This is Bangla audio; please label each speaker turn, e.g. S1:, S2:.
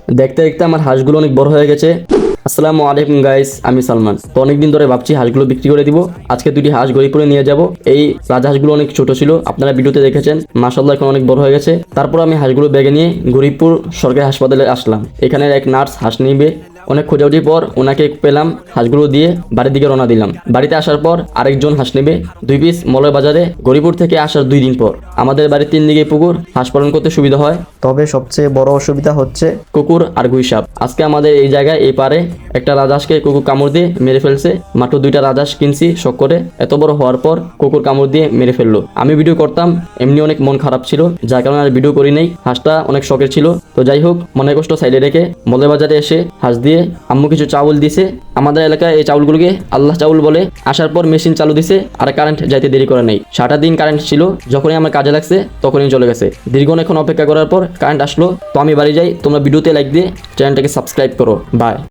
S1: দেখতে দেখতে আমার হাঁসগুলো অনেক বড় হয়ে গেছে। আসসালামু আলাইকুম গাইস, আমি সালমান। তো অনেকদিন ধরে ভাবছি হাঁসগুলো বিক্রি করে দিব। আজকে দুটি হাঁস গরিপুরে নিয়ে যাব। এই রাজহাঁসগুলো অনেক ছোট ছিল, আপনারা ভিডিওতে দেখেছেন। মাশাআল্লাহ এখন অনেক বড় হয়ে গেছে। তারপর আমি হাঁসগুলো ব্যাগে নিয়ে গরিপুর সরকারি হাসপাতালে আসলাম। এখানে এক নার্স হাঁস নিবে। অনেক খোঁজাখুঁজির পর ওনাকে পেলাম, হাঁসগুলো দিয়ে বাড়ির দিকে রওনা দিলাম। বাড়িতে আসার পর আরেকজন হাঁস নেবে 2 পিস মলয় বাজারে। গরিপুর থেকে আসার 2 দিন পর আমাদের বাড়ির 3 দিকে পুকুর, হাঁস পালন করতে সুবিধা হয়।
S2: তবে সবচেয়ে বড় অসুবিধা হচ্ছে
S1: কুকুর আর গুইসাপ। আজকে আমাদের এই জায়গায় এই পারে একটা রাজহাঁসকে কুকুর কামড় দিয়ে মেরে ফেলছে। মাত্র 2টা রাজহাঁস কিনছি শখ করে, এত বড় হওয়ার পর কুকুর কামড় দিয়ে মেরে ফেললো। আমি ভিডিও করতাম, এমনি অনেক মন খারাপ ছিল, যার কারণে আর ভিডিও করি নাই। হাঁসটা অনেক শখের ছিল। তো যাই হোক, মনের কষ্ট সাইডে রেখে মলয় বাজারে এসে হাঁস দিয়ে আম্মু কিছু চাউল দিছে। আমাদের এলাকায় এই চাউলগুলোকে আল্লাহ চাউল বলে। আসার পর মেশিন চালু দিছে, আর কারেন্ট যাইতে দেরি করে নাই। সারাটা দিন কারেন্ট ছিল, যখনই আমার কাজে লাগছে তখনই চলে গেছে। দীর্ঘ অনেকক্ষণ অপেক্ষা করার পর কারেন্ট আসলো। তো আমি বাড়ি যাই। তোমরা ভিডিওতে লাইক দিয়ে চ্যানেলটাকে সাবস্ক্রাইব করো। বাই।